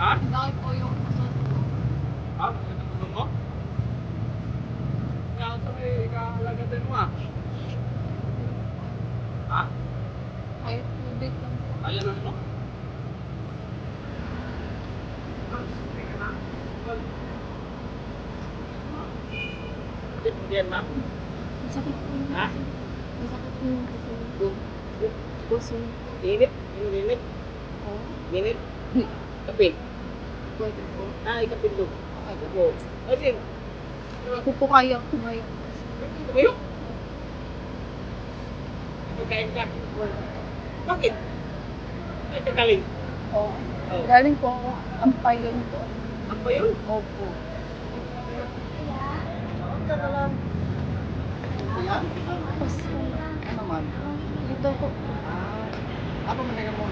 Ha? Laki po yung pasok ko. Ha? Ano mo? Nga sa may ikalagatin mo Ha? Kahit tubig lang po. Ayan lang mo? Sige na. Diyan ma'am? Masakit po yung Ha? Masakit po yung puso. Init? Init? Oo. Init? Kapit? Pwede po. Ikapit doon. Ay, po. Ay, din. Hindi po kaya kumayo. Tumayo? Pagkain ka. Bakit? Ay, kagaling. Oo. Galing po ako. Ang payon po. Ano ba yun? Opo. Ito na lang. Yan? Tapos Ano naman? dito po. Apa man nga mo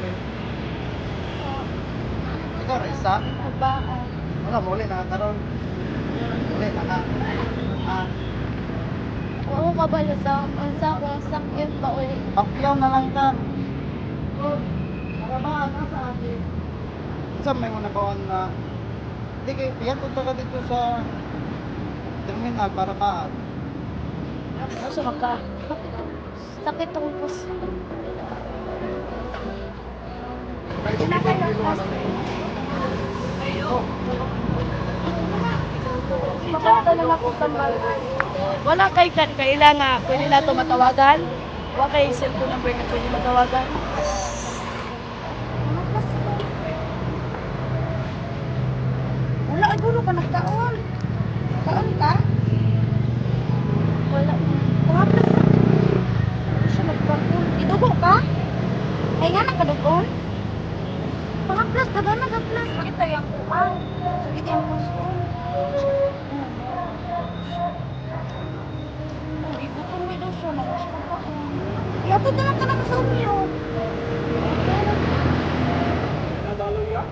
Ikaw, Reza? Habaan. Wala, muli na karon. Muli na ka. Oo, kabalo sa akong sakit pa ulit. Pakyaw na lang ka. Karabaan na sa akin. Saan may mga nabawan na hindi kayo, yan punta ka dito sa terminal para ka. Nasa maka. Sakit ang puso. Makata lang ako tambal. Wala kay kailangan pwede na ito matawagan. Wala kay cellphone number na pwede matawagan. Wala, gulo ka nagkaon. Kaon ka? Wala. Tapos, ano siya nagkaon? Idugo ka? Ay nga, nagkadugon? Mga plus, kada nag-plus. Bakit tayo ang kuwan? Sakit yung puso. Igutom mo daw siya, mga siya kaon. Iatod na lang ka naman sa umyo. Nadalo ya?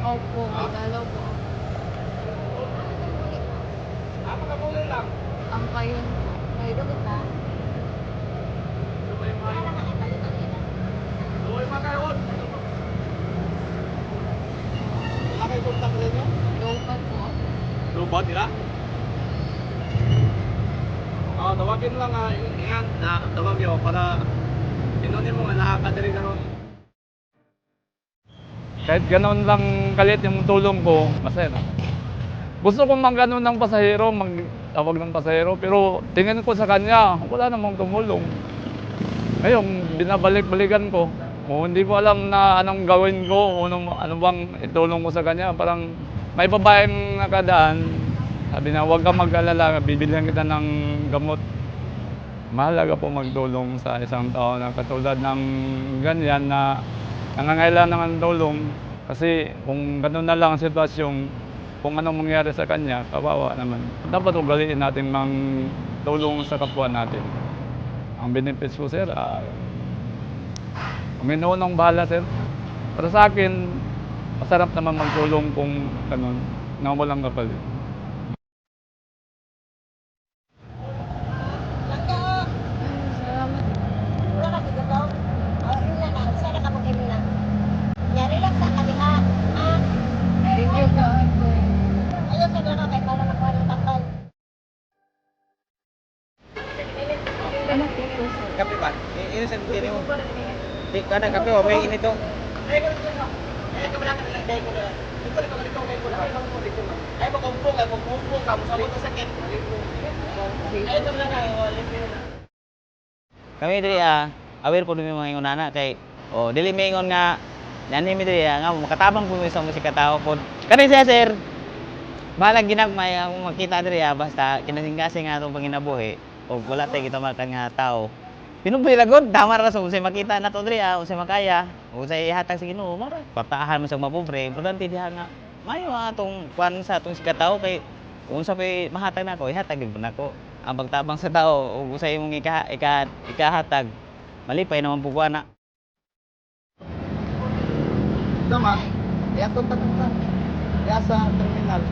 Opo, may dalaw po. Apa ka muli lang? Ang payon po. Ay, dugo ka? Lumay mayo. Lumay makayon. Nakay kontak rin yun? Low po. Lubad nila? Tawagin lang ingat na tawag yun para inunin mo nga nakakadiri ka ron. Kahit gano'n lang kalit yung tulong ko, masaya na. Gusto kong mag-ano ng pasahero, mag-tawag ng pasahero, pero tingin ko sa kanya, wala namang tumulong. Ngayon, binabalik-balikan ko. Kung hindi ko alam na anong gawin ko, ano bang itulong ko sa kanya, parang may babaeng nakadaan, sabi na huwag kang mag-alala, bibilihan kita ng gamot. Mahalaga po magtulong sa isang tao na katulad ng ganyan na nangangailangan ng tulong. Kasi kung gano'n na lang ang sitwasyon, kung anong mangyari sa kanya, kawawa naman. Dapat ugaliin natin mang tulong sa kapwa natin. Ang benefits ko, sir, Panginoon ang bahala, sir. Para sa akin, masarap naman magtulong kung gano'n, na walang kapalit. Salamat. Wala ka sigagaw? Yun lang na. Sana ka mag-email lang. Yari lang sa kami ha. Thank you po. Ayaw ka na kay para makuha ng takal. Ano po po, sir? Kape ba? Ini sa tini mo. Di kada kape o may inito. Ay, makumpong ka, masabot na sakit. Ay, ito lang Kami diri aware po dumi mga ingonana kay dili maingon nga nani mi diri nga makatabang po mi sa musika tao pod. Kani siya sir. Balag ginagmay ang makita diri basta kinasing-kasing nga atong panginabuhi o wala tay kita makan nga tao. Pinuboy lagod tama ra sa usay makita nato diri usay makaya usay ihatag sa Ginoo mara patahan mo sa mapobre importante diha nga mayo atong kwan sa atong sikataw kay unsa pay mahatag nako ihatag gyud nako ang pagtabang sa tao ug usay imong ikahatag malipay naman pug ana. Tama. Kaya kontak ka. Kaya sa terminal.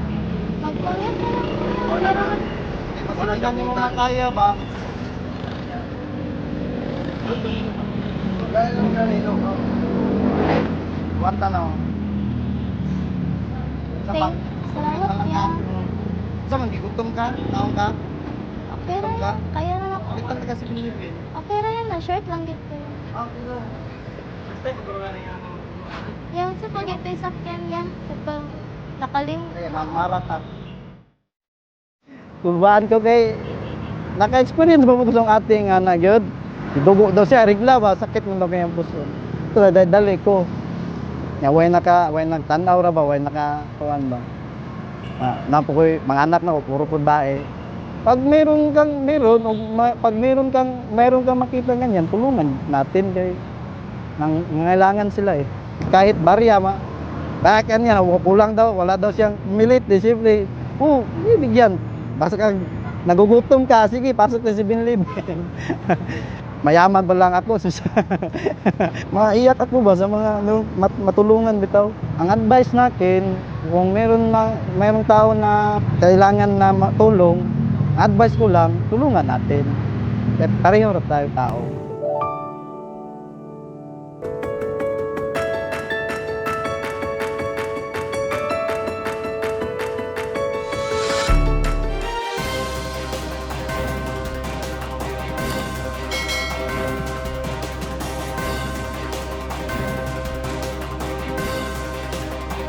Magpangit na lang. Wala naman. Masalitan mo nga kaya ba? Gaya lang kanino. Wanta na. Salamat ya. Sa man gigutom ka, taong ka. Okay ra yan. Kaya na ako. Kita ka kasi Pilipin. Okay ra yan na. Short lang gito. Okay ra. Basta ko na yan. Yung sa pagito yung sakyan yan. Sa pag nakalim. Kaya marata. Kubaan ko kay naka-experience ba mo sa ating anak yun? Dugo daw siya, rigla ba? Sakit mo daw kayang puso. Ito, dali ko. Nga, way nagtanaw ra ba? Way nakakuan ba? Napo ko, mga anak na ko, puro po bae. Pag meron pag meron kang makita ganyan, tulungan natin kay nangangailangan sila eh. Kahit barya, bakit yan, kulang daw, wala daw siyang milit, disipli. Bibigyan. Basta kang nagugutom ka, sige, pasok na si Binlib. Mayaman pa lang ako. Maiyak ako ba sa mga matulungan bitaw. Ang advice natin, kung mayroong tao na kailangan na matulong, advice ko lang, tulungan natin. Pareho tayo tao.